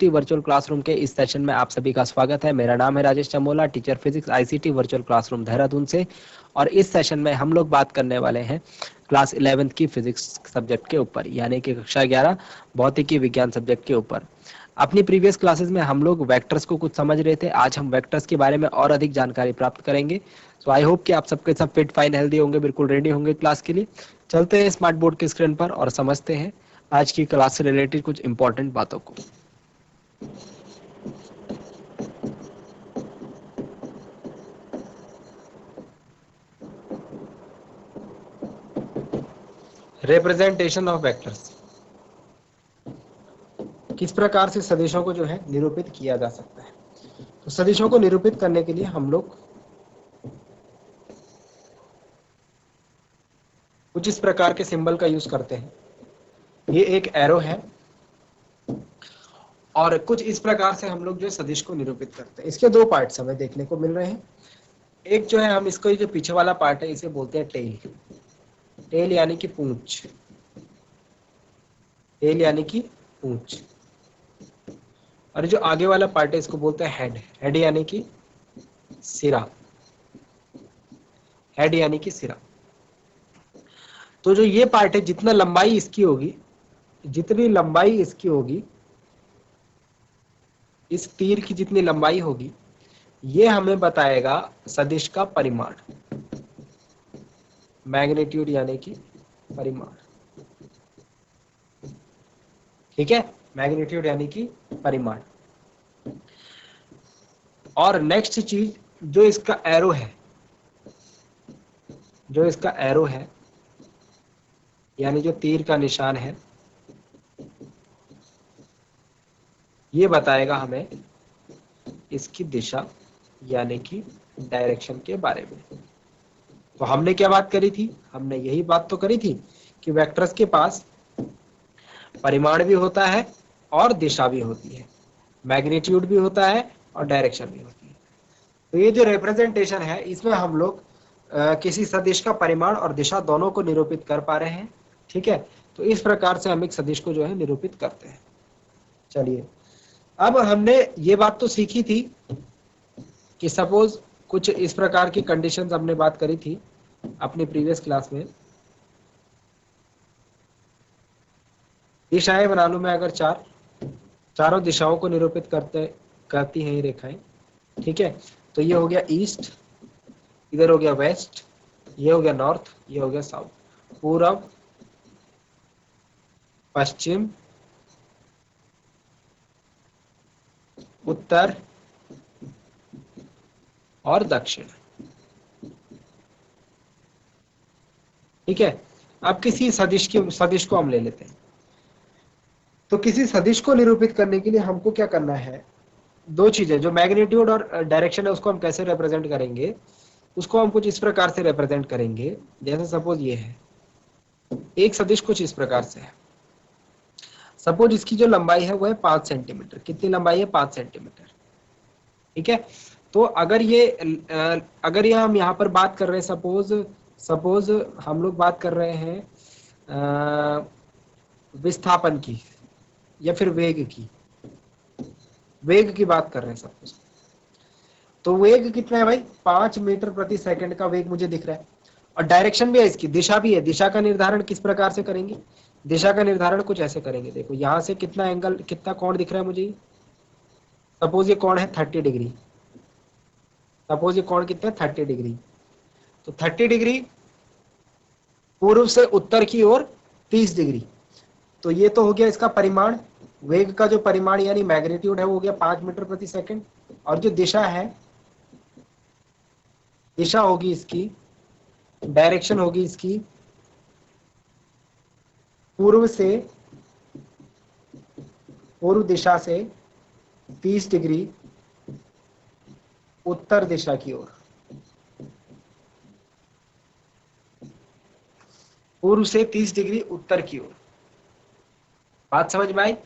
ICT virtual classroom के इस session में आप सभी का स्वागत है। मेरा नाम है Rajesh Chamola, teacher physics ICT virtual classroom Dehradun से। और इस सेशन में हम लोग बात करने वाले हैं क्लास 11th की फिजिक्स सब्जेक्ट के ऊपर, यानी कि कक्षा 11 भौतिकी विज्ञान सब्जेक्ट के ऊपर। अपनी प्रीवियस क्लासेस में हम लोग वेक्टर्स को कुछ समझ रहे थे। आज हम वेक्टर्स के बारे में और अधिक जानकारी प्राप्त करेंगे। सो आई होप कि आप सबके सब फिट फाइन हेल्दी होंगे, बिल्कुल रेडी होंगे क्लास के लिए। चलते हैं स्मार्ट बोर्ड की स्क्रीन पर और समझते हैं आज की क्लास से रिलेटेड कुछ इंपॉर्टेंट बातों को। रिप्रेजेंटेशन ऑफ वेक्टर्स, किस प्रकार से सदिशों को जो है निरूपित किया जा सकता है। तो सदिशों को निरूपित करने के लिए हम लोग कुछ इस प्रकार के सिंबल का यूज करते हैं। ये एक एरो है और कुछ इस प्रकार से हम लोग जो सदिश को निरूपित करते हैं। इसके दो पार्ट्स हमें देखने को मिल रहे हैं। एक जो है, हम इसको जो पीछे वाला पार्ट है इसे बोलते हैं टेल। टेल यानी कि पूंछ, टेल यानी कि पूंछ। और जो आगे वाला पार्ट है इसको बोलते हैं हेड। हेड यानी कि सिरा, हेड यानी कि सिरा। तो जो ये पार्ट है, जितना लंबाई इसकी होगी, जितनी लंबाई इसकी होगी, इस तीर की जितनी लंबाई होगी, ये हमें बताएगा सदिश का परिमाण, मैग्नीट्यूड यानी कि परिमाण। ठीक है, मैग्नीट्यूड यानी कि परिमाण। और नेक्स्ट चीज, जो इसका एरो है, जो इसका एरो है यानी जो तीर का निशान है, ये बताएगा हमें इसकी दिशा यानी कि डायरेक्शन के बारे में। तो हमने क्या बात करी थी? हमने यही बात तो करी थी कि वेक्टर्स के पास परिमाण भी होता है और दिशा भी होती है, मैग्नीट्यूड भी होता है और डायरेक्शन भी होती है। तो ये जो रिप्रेजेंटेशन है, इसमें हम लोग किसी सदिश का परिमाण और दिशा दोनों को निरूपित कर पा रहे हैं। ठीक है, तो इस प्रकार से हम एक सदिश को जो है निरूपित करते हैं। चलिए, अब हमने ये बात तो सीखी थी कि सपोज कुछ इस प्रकार की कंडीशंस हमने बात करी थी अपनी प्रीवियस क्लास में। दिशाएं बना लूं मैं, अगर चारों दिशाओं को निरूपित करती हैं ये रेखाएं। ठीक है, तो ये हो गया ईस्ट, इधर हो गया वेस्ट, ये हो गया नॉर्थ, ये हो गया साउथ, पूरब, पश्चिम, उत्तर और दक्षिण। ठीक है, अब किसी सदिश को हम ले लेते हैं। तो किसी सदिश को निरूपित करने के लिए हमको क्या करना है? दो चीजें, जो मैग्नीट्यूड और डायरेक्शन है उसको हम कैसे रिप्रेजेंट करेंगे, उसको हम कुछ इस प्रकार से रिप्रेजेंट करेंगे। जैसे सपोज ये है एक सदिश, कुछ इस प्रकार से है। सपोज इसकी जो लंबाई है वो है 5 सेंटीमीटर। कितनी लंबाई है? 5 सेंटीमीटर। ठीक है, तो अगर ये हम यहाँ पर बात कर रहे हैं, सपोज हम लोग बात कर रहे हैं विस्थापन की या फिर वेग की बात कर रहे हैं सपोज। तो वेग कितना है भाई? 5 मीटर प्रति सेकंड का वेग मुझे दिख रहा है। और डायरेक्शन भी है, इसकी दिशा भी है। दिशा का निर्धारण किस प्रकार से करेंगे? दिशा का निर्धारण कुछ ऐसे करेंगे। देखो यहां से कितना एंगल, कितना कोण दिख रहा है मुझे। सपोज ये कोण है 30 डिग्री। सपोज ये कोण कितना है? 30 डिग्री। तो 30 डिग्री पूर्व से उत्तर की ओर 30 डिग्री। तो ये तो हो गया इसका परिमाण। वेग का जो परिमाण यानी मैग्नीट्यूड है वो हो गया 5 मीटर प्रति सेकंड। और जो दिशा है, दिशा होगी इसकी, डायरेक्शन होगी इसकी पूर्व दिशा से 30 डिग्री उत्तर दिशा की ओर। पूर्व से 30 डिग्री उत्तर की ओर। बात समझ में आई?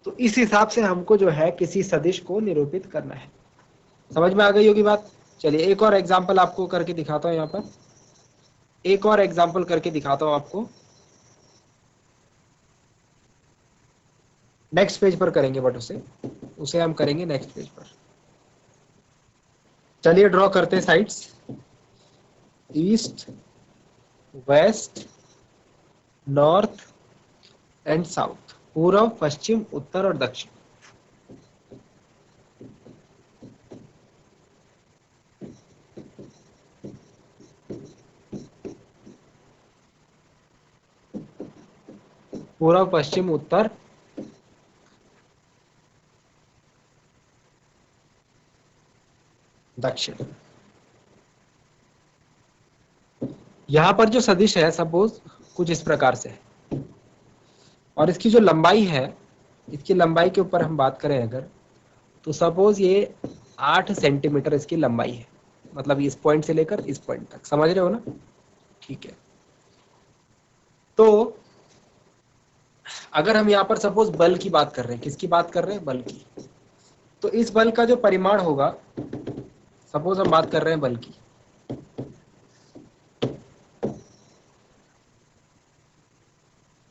तो इस हिसाब से हमको जो है किसी सदिश को निरूपित करना है। समझ में आ गई होगी बात? चलिए एक और एग्जांपल आपको करके दिखाता हूं। यहाँ पर एक और एग्जांपल करके दिखाता हूं आपको। नेक्स्ट पेज पर करेंगे बट उसे उसे हम करेंगे नेक्स्ट पेज पर। चलिए ड्रॉ करते हैं sides. East, west, north and south, पूर्व, पश्चिम, उत्तर और दक्षिण। पूर्व, पश्चिम, उत्तर, दक्षिण। यहां पर जो सदिश है सपोज कुछ इस प्रकार से है, और इसकी जो लंबाई है, इसकी लंबाई के ऊपर हम बात करें अगर, तो सपोज ये 8 सेंटीमीटर इसकी लंबाई है, मतलब इस पॉइंट से लेकर इस पॉइंट तक, समझ रहे हो ना? ठीक है। तो अगर हम यहाँ पर सपोज बल की बात कर रहे हैं, किसकी बात कर रहे हैं? बल की। तो इस बल का जो परिमाण होगा, सपोज हम बात कर रहे हैं बल की,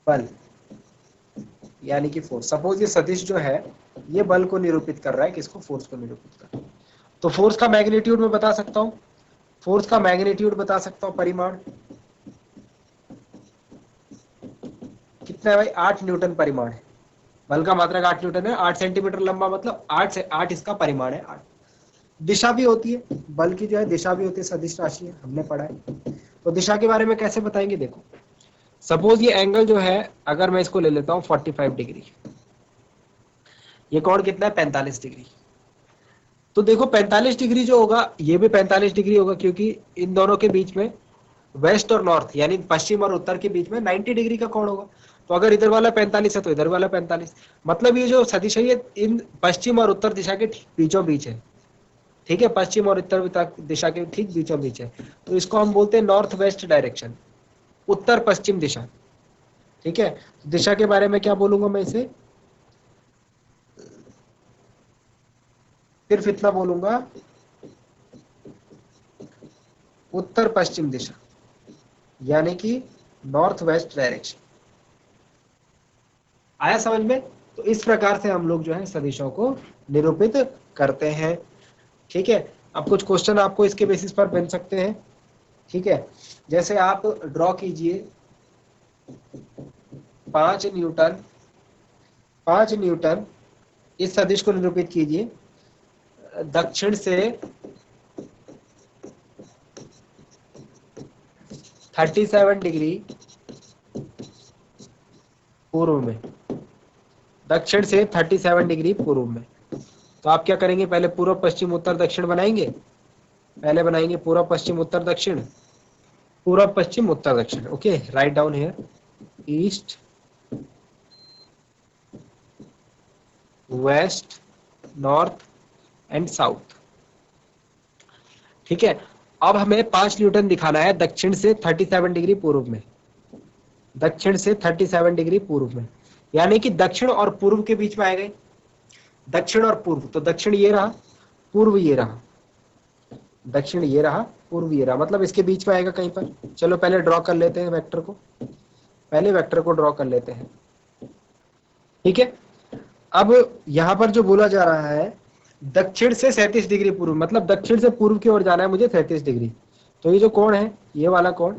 बल यानी कि फोर्स। सपोज ये सदिश जो है ये बल को निरूपित कर रहा है, किसको? फोर्स को निरूपित कर रहा है। तो फोर्स का मैग्नीट्यूड मैं बता सकता हूं, फोर्स का मैग्नीट्यूड बता सकता हूं, परिमाण कितना है भाई? 8 न्यूटन परिमाण है। बल का मात्रक 8 न्यूटन है। 8 सेंटीमीटर लंबा, मतलब 8 से 8 इसका परिमाण है, 8। दिशा भी होती है बल की, जो है दिशा भी होती है, सदिश राशि है, हमने पढ़ा है। तो दिशा के बारे में कैसे बताएंगे? देखो सपोज ये एंगल जो है, अगर मैं इसको ले लेता हूं 45 डिग्री, ये कोण कितना है? 45 डिग्री। तो देखो 45 डिग्री जो होगा, ये भी 45 डिग्री होगा, क्योंकि इन दोनों के बीच में, वेस्ट और नॉर्थ यानी पश्चिम और उत्तर के बीच में 90 डिग्री का कोण होगा। तो अगर इधर वाला 45 है तो इधर वाला 45, मतलब ये जो सदिश है ये इन पश्चिम और उत्तर दिशा के ठीक बीचों बीच है। ठीक है, पश्चिम और उत्तर दिशा के ठीक बीचों बीच है। तो इसको हम बोलते हैं नॉर्थ वेस्ट डायरेक्शन, उत्तर पश्चिम दिशा। ठीक है, दिशा के बारे में क्या बोलूंगा मैं इसे? सिर्फ इतना बोलूंगा, उत्तर पश्चिम दिशा, यानी कि नॉर्थ वेस्ट डायरेक्शन। आया समझ में? तो इस प्रकार से हम लोग जो है सदिशों को निरूपित करते हैं। ठीक है, अब कुछ क्वेश्चन आपको इसके बेसिस पर बन सकते हैं। ठीक है, जैसे आप ड्रॉ कीजिए 5 न्यूटन, 5 न्यूटन, इस सदिश को निरूपित कीजिए दक्षिण से 37 डिग्री पूर्व में, दक्षिण से 37 डिग्री पूर्व में। तो आप क्या करेंगे? पहले पूर्व, पश्चिम, उत्तर, दक्षिण बनाएंगे। पहले बनाएंगे पूर्व, पश्चिम, उत्तर, दक्षिण, पूर्व, पश्चिम, उत्तर, दक्षिण। Okay, right down here east, west, north and south. ठीक है, अब हमें 5 न्यूटन दिखाना है दक्षिण से 37 डिग्री पूर्व में, दक्षिण से 37 डिग्री पूर्व में, यानी कि दक्षिण और पूर्व के बीच में आए गए। दक्षिण और पूर्व, तो दक्षिण ये रहा, पूर्व ये रहा, दक्षिण ये रहा, पूर्व ये रहा, मतलब इसके बीच में आएगा कहीं पर। चलो पहले ड्रॉ कर लेते हैं वेक्टर को, पहले वेक्टर को ड्रॉ कर लेते हैं। ठीक है, अब यहां पर जो बोला जा रहा है दक्षिण से 37 डिग्री पूर्व, मतलब दक्षिण से पूर्व की ओर जाना है मुझे 37 डिग्री। तो ये जो कोण है, ये वाला कोण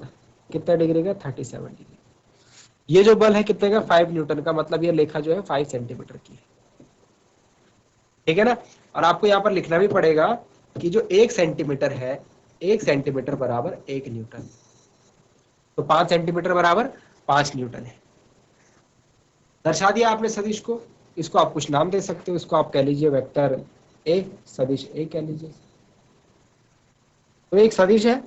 कितना डिग्री का? 37 डिग्री। ये जो बल है कितने का? 5 न्यूटन का, मतलब ये लेखा जो है 5 सेंटीमीटर की है। ठीक है ना? और आपको यहाँ पर लिखना भी पड़ेगा कि जो 1 सेंटीमीटर है, 1 सेंटीमीटर बराबर 1 न्यूटन। तो 5 सेंटीमीटर बराबर 5 न्यूटन है। दर्शा दिया आपने सदिश को। इसको आप कुछ नाम दे सकते हो, इसको आप कह लीजिए वेक्टर ए, सदिश ए कह लीजिए। तो एक सदिश है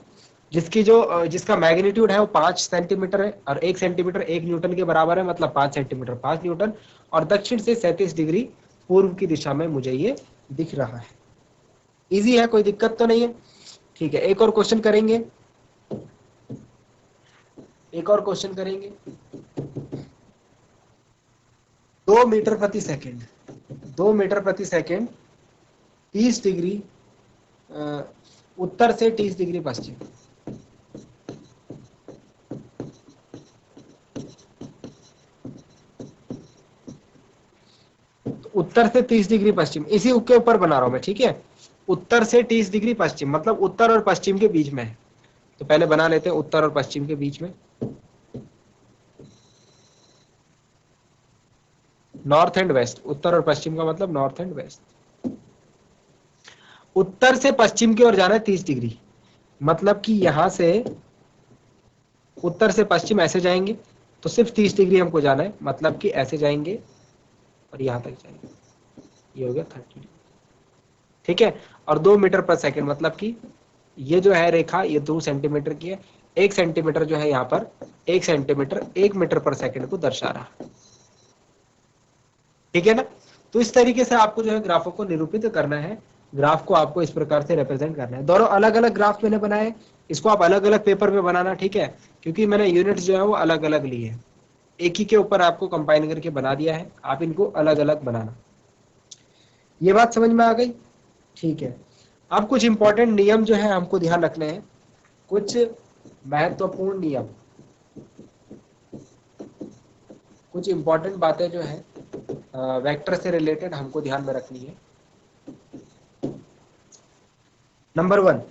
जिसका मैग्नीट्यूड है वो 5 सेंटीमीटर है, और 1 सेंटीमीटर 1 न्यूटन के बराबर है, मतलब 5 सेंटीमीटर 5 न्यूटन, और दक्षिण से 37 डिग्री पूर्व की दिशा में मुझे ये दिख रहा है। इजी है, कोई दिक्कत तो नहीं है। ठीक है, एक और क्वेश्चन करेंगे, एक और क्वेश्चन करेंगे। 2 मीटर प्रति सेकेंड, 2 मीटर प्रति सेकेंड 30 डिग्री उत्तर से 30 डिग्री पश्चिम। तो उत्तर से 30 डिग्री पश्चिम, इसी के ऊपर बना रहा हूं मैं, ठीक है। उत्तर से 30 डिग्री पश्चिम मतलब उत्तर और पश्चिम के बीच में है। तो पहले बना लेते हैं उत्तर और पश्चिम के बीच में। नॉर्थ एंड वेस्ट, उत्तर और पश्चिम का मतलब नॉर्थ एंड वेस्ट। उत्तर से पश्चिम की ओर जाना है 30 डिग्री, मतलब कि यहां से उत्तर से पश्चिम ऐसे जाएंगे तो सिर्फ 30 डिग्री हमको जाना है, मतलब कि ऐसे जाएंगे और यहां तक जाएंगे, ये हो गया 30 डिग्री, ठीक है। और 2 मीटर पर सेकंड मतलब कि ये जो है रेखा ये 2 सेंटीमीटर की है, 1 सेंटीमीटर जो है यहाँ पर 1 सेंटीमीटर 1 मीटर पर सेकंड को दर्शा रहा है, ठीक है ना। तो इस तरीके से आपको जो है ग्राफों को निरूपित करना है, ग्राफ को आपको इस प्रकार से रिप्रेजेंट करना है। दोनों अलग अलग ग्राफ मैंने बनाए, इसको आप अलग अलग पेपर पे बनाना, ठीक है, क्योंकि मैंने यूनिट्स जो है वो अलग अलग लिए हैं, एक ही के ऊपर आपको कंपाइन करके बना दिया है, आप इनको अलग अलग बनाना। ये बात समझ में आ गई, ठीक है। अब कुछ इंपॉर्टेंट नियम जो है हमको ध्यान रखने हैं, कुछ महत्वपूर्ण नियम, कुछ इंपॉर्टेंट बातें जो है वेक्टर से रिलेटेड हमको ध्यान में रखनी है। नंबर 1,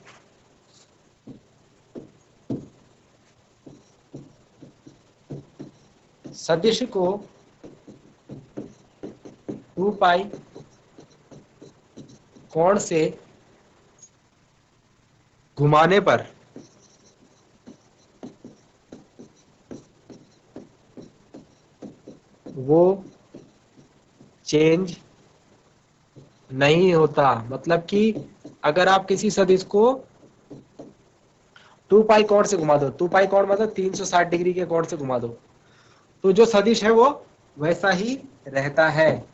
सदिश को 2 पाई कोण से घुमाने पर वो चेंज नहीं होता। मतलब कि अगर आप किसी सदिश को 2 पाई कोण से घुमा दो, 2 पाई कोण मतलब 360 डिग्री के कोण से घुमा दो, तो जो सदिश है वो वैसा ही रहता है,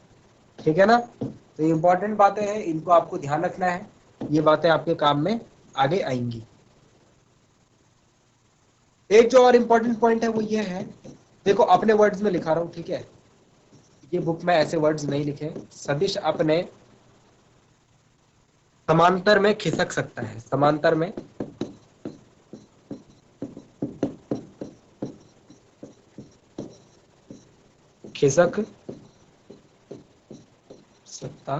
ठीक है ना। तो इंपॉर्टेंट बातें हैं, इनको आपको ध्यान रखना है, ये बातें आपके काम में आगे आएंगी। एक जो और इंपॉर्टेंट पॉइंट है वो ये है, देखो अपने वर्ड्स में लिखा रहा हूं, ठीक है, ये बुक में ऐसे वर्ड्स नहीं लिखे, सदिश अपने समांतर में खिसक सकता है, समांतर में खिसक सकता।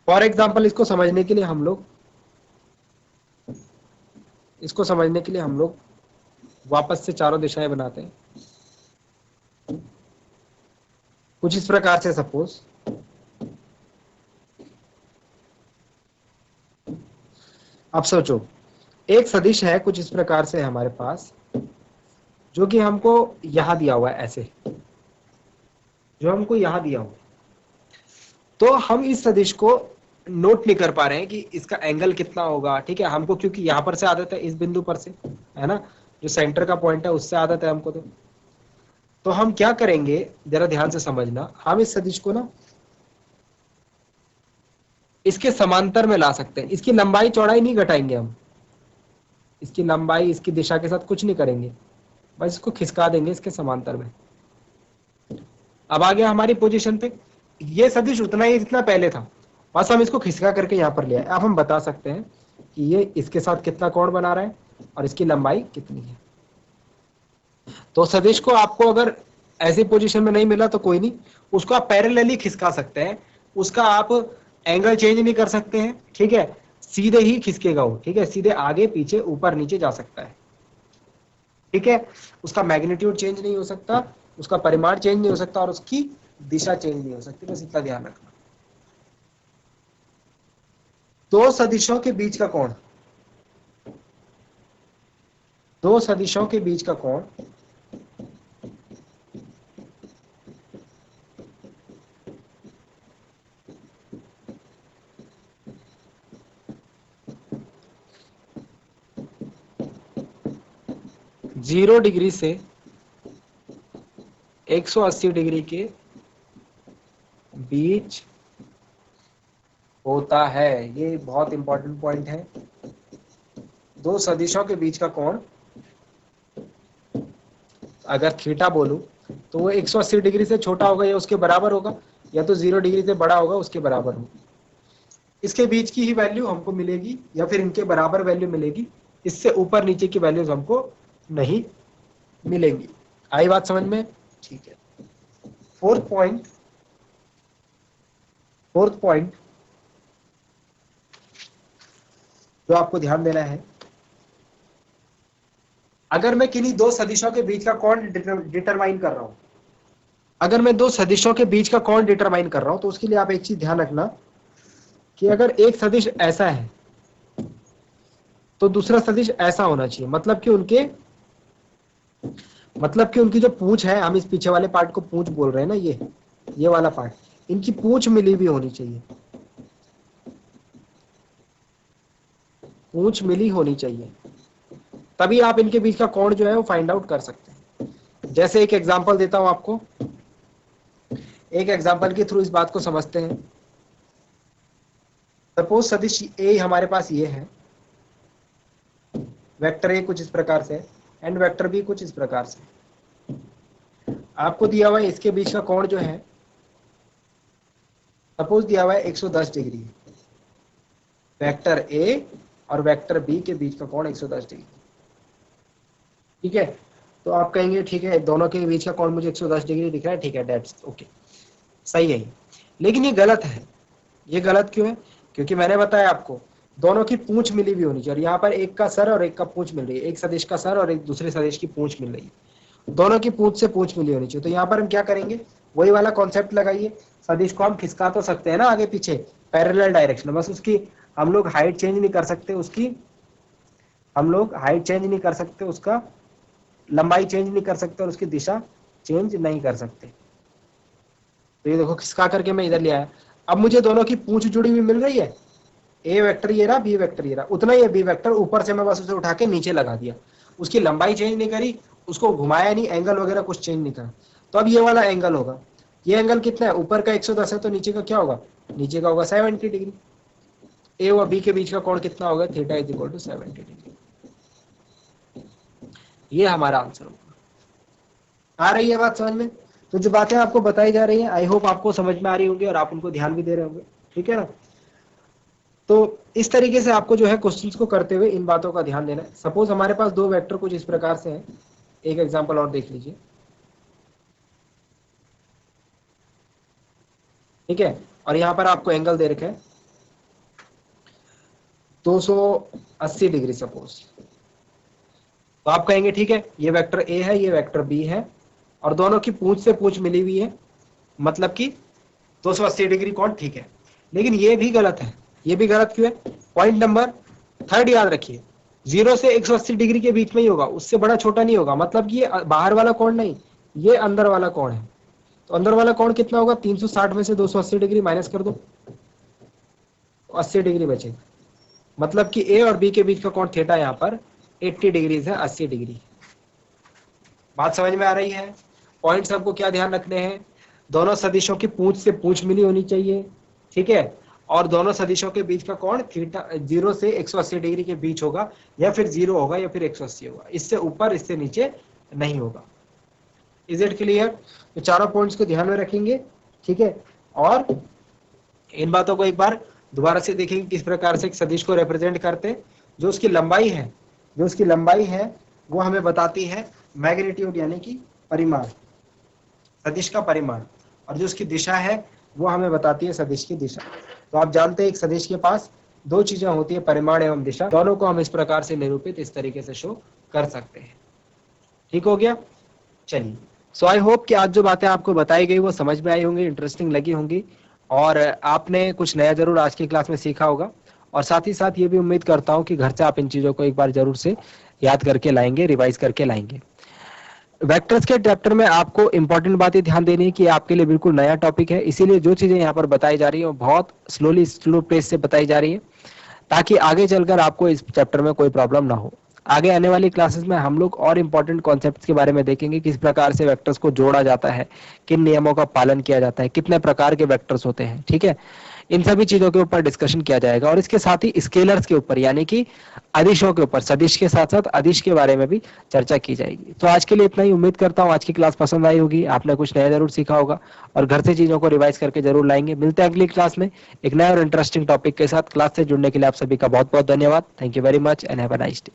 फॉर एग्जाम्पल इसको समझने के लिए हम लोग वापस से चारों दिशाएं बनाते हैं, कुछ इस प्रकार से। सपोज अब सोचो, एक सदिश है कुछ इस प्रकार से हमारे पास, जो कि हमको यहां दिया हुआ है, ऐसे जो हमको यहां दिया हुआ है, तो हम इस सदिश को नोट नहीं कर पा रहे हैं कि इसका एंगल कितना होगा, ठीक है, हमको क्योंकि यहां पर से आदत है, इस बिंदु पर से, है ना, जो सेंटर का पॉइंट है उससे आदत है हमको। तो हम क्या करेंगे, जरा ध्यान से समझना, हम इस सदिश को ना इसके समांतर में ला सकते हैं, इसकी लंबाई चौड़ाई नहीं घटाएंगे हम, इसकी लंबाई इसकी दिशा के साथ कुछ नहीं करेंगे, बस इसको खिसका देंगे इसके समांतर में। अब आ गया हमारी पोजीशन पे, ये सदिश उतना ही जितना पहले था, बस हम इसको खिसका करके यहां पर ले आए। अब हम बता सकते हैं कि ये इसके साथ कितना कोण बना रहा है और इसकी लंबाई कितनी है। तो सदिश को आपको अगर ऐसी पोजीशन में नहीं मिला तो कोई नहीं, उसको आप पैरेलली खिसका सकते हैं, उसका आप एंगल चेंज नहीं कर सकते हैं, ठीक है, सीधे ही खिसकेगा वो, ठीक है, सीधे आगे पीछे ऊपर नीचे जा सकता है, ठीक है, उसका मैग्नीट्यूड चेंज नहीं हो सकता, उसका परिमाण चेंज नहीं हो सकता और उसकी दिशा चेंज नहीं हो सकती, बस इतना ध्यान रखना। दो सदिशों के बीच का कोण, दो सदिशों के बीच का कोण जीरो डिग्री से 180 डिग्री के बीच होता है। ये बहुत इंपॉर्टेंट पॉइंट है, दो सदिशों के बीच का कोण, अगर थीटा बोलूं तो वो 180 डिग्री से छोटा होगा या उसके बराबर होगा, या तो 0 डिग्री से बड़ा होगा उसके बराबर होगा। इसके बीच की ही वैल्यू हमको मिलेगी या फिर इनके बराबर वैल्यू मिलेगी, इससे ऊपर नीचे की वैल्यूज हमको नहीं मिलेंगी। आई बात समझ में, ठीक है। फोर्थ पॉइंट जो आपको ध्यान देना है, अगर मैं किन्हीं दो सदिशों के बीच का कोण डिटरमाइन कर रहा हूं, अगर मैं दो सदिशों के बीच का कोण डिटरमाइन कर रहा हूं, तो उसके लिए आप एक चीज ध्यान रखना कि अगर एक सदिश ऐसा है तो दूसरा सदिश ऐसा होना चाहिए। मतलब कि उनकी जो पूंछ है, हम इस पीछे वाले पार्ट को पूंछ बोल रहे हैं ना, ये वाला पार्ट, इनकी पूंछ मिली हुई होनी चाहिए, पूंछ मिली होनी चाहिए, तभी आप इनके बीच का कोण जो है वो फाइंड आउट कर सकते हैं। जैसे एक एग्जांपल देता हूं आपको, एक एग्जांपल के थ्रू इस बात को समझते हैं। सपोज सदिश ए हमारे पास ये है, वेक्टर ए कुछ इस प्रकार से एंड वेक्टर बी कुछ इस प्रकार से। आपको दिया हुआ है इसके बीच का कोण जो है, सपोज दिया हुआ है 110 डिग्री, वेक्टर ए और वेक्टर बी के बीच का कोण 110 डिग्री। ठीक है, तो आप कहेंगे ठीक है, दोनों के बीच का कोण मुझे 110 डिग्री दिख रहा है, ठीक है, दैट्स ओके, सही है। लेकिन ये गलत है। ये गलत क्यों है? क्योंकि मैंने बताया आपको दोनों की पूंछ मिली हुई होनी चाहिए, और यहाँ पर एक का सर और एक का पूंछ मिल रही है, एक सदिश का सर और एक दूसरे सदिश की पूंछ मिल रही है, दोनों की पूंछ से पूंछ मिली होनी चाहिए। तो यहाँ पर हम क्या करेंगे, वही वाला कॉन्सेप्ट लगाइए, सदिश को हम खिसका तो सकते हैं ना आगे पीछे पैरेलल डायरेक्शन, बस उसकी हम लोग हाइट चेंज नहीं कर सकते, उसका लंबाई चेंज नहीं कर सकते और उसकी दिशा चेंज नहीं कर सकते। तो ये देखो खिसका करके मैं इधर ले आया, अब मुझे दोनों की पूंछ जुड़ी हुई मिल रही है, ए वेक्टर ये रहा, बी वेक्टर ये रहा, उतना ही बी वेक्टर ऊपर से मैं बस उसे उठा के नीचे लगा दिया, उसकी लंबाई चेंज नहीं करी, उसको घुमाया नहीं, एंगल वगैरह कुछ चेंज नहीं करा। तो अब ये वाला एंगल होगा, ये एंगल कितना है, ऊपर का 110 है तो नीचे का क्या होगा, नीचे का होगा 70 डिग्री। ए और बी के बीच का कोण कितना होगा, theta is equal to 70 degree. ये हमारा आंसर होगा। आ रही है बात समझ में? तो जो बातें आपको बताई जा रही है, आई होप आपको समझ में आ रही होंगी और आप उनको ध्यान भी दे रहे होंगे, ठीक है ना। तो इस तरीके से आपको जो है क्वेश्चंस को करते हुए इन बातों का ध्यान देना है। सपोज हमारे पास दो वेक्टर कुछ इस प्रकार से हैं, एक एग्जांपल और देख लीजिए, ठीक है, और यहां पर आपको एंगल दे रखा है 280 डिग्री सपोज। तो आप कहेंगे ठीक है, ये वेक्टर ए है, ये वेक्टर बी है, और दोनों की पूंछ से पूंछ मिली हुई है, मतलब कि 280 डिग्री कोण, ठीक है। लेकिन ये भी गलत है। ये भी गलत क्यों है? पॉइंट नंबर 3 याद रखिए, 0 से 180 डिग्री के बीच में ही होगा, उससे बड़ा छोटा नहीं होगा। मतलब कि ये बाहर वाला कोण नहीं, ये अंदर वाला कोण है। तो अंदर वाला कोण कितना होगा, 360 में से 280 डिग्री माइनस कर दो, 80 डिग्री बचेगा। मतलब कि ए और बी के बीच का कोण थीटा यहाँ पर 80 डिग्री है, 80 डिग्री। बात समझ में आ रही है? पॉइंट्स आपको क्या ध्यान रखने हैं, दोनों सदिशों की पूंछ से पूंछ मिली होनी चाहिए, ठीक है, और दोनों सदिशों के बीच का कोण थीटा 0 से 180 डिग्री के बीच होगा, या फिर 0 होगा या फिर 180 होगा, इससे ऊपर इससे नीचे नहीं होगा। Is it clear? तो चारों पॉइंट्स को ध्यान में रखेंगे, ठीक है, और इन बातों को एक बार दोबारा से देखेंगे किस प्रकार से एक सदिश को रिप्रेजेंट करते हैं। जो उसकी लंबाई है वो हमें बताती है मैग्नीट्यूड, यानी कि परिमाण, सदिश का परिमाण, और जो उसकी दिशा है वो हमें बताती है सदिश की दिशा। तो आप जानते हैं एक सदिश के पास दो चीजें होती है, परिमाण एवं दिशा, दोनों को हम इस प्रकार से निरूपित इस तरीके से शो कर सकते हैं। ठीक हो गया? चलिए, सो आई होप कि आज जो बातें आपको बताई गई वो समझ में आई होंगी, इंटरेस्टिंग लगी होंगी, और आपने कुछ नया जरूर आज की क्लास में सीखा होगा। और साथ ही साथ ये भी उम्मीद करता हूँ कि घर से आप इन चीजों को एक बार जरूर से याद करके लाएंगे, रिवाइज करके लाएंगे। वेक्टर्स के चैप्टर में आपको इंपॉर्टेंट बात ये ध्यान देनी है कि आपके लिए बिल्कुल नया टॉपिक है, इसीलिए जो चीजें यहाँ पर बताई जा रही है वो बहुत स्लो पेस से बताई जा रही है, ताकि आगे चलकर आपको इस चैप्टर में कोई प्रॉब्लम ना हो। आगे आने वाली क्लासेस में हम लोग और इंपॉर्टेंट कॉन्सेप्ट्स के बारे में देखेंगे, किस प्रकार से वेक्टर्स को जोड़ा जाता है, किन नियमों का पालन किया जाता है, कितने प्रकार के वेक्टर्स होते हैं, ठीक है, इन सभी चीजों के ऊपर डिस्कशन किया जाएगा। और इसके साथ ही स्केलर्स के ऊपर, यानी कि अदिशों के ऊपर, सदिश के साथ साथ अदिश के बारे में भी चर्चा की जाएगी। तो आज के लिए इतना ही। उम्मीद करता हूँ आज की क्लास पसंद आई होगी, आपने कुछ नया जरूर सीखा होगा, और घर से चीजों को रिवाइज करके जरूर लाएंगे। मिलते हैं अगली क्लास में एक नया और इंटरेस्टिंग टॉपिक के साथ। क्लास से जुड़ने के लिए आप सभी का बहुत बहुत धन्यवाद। Thank you very much and have a nice day.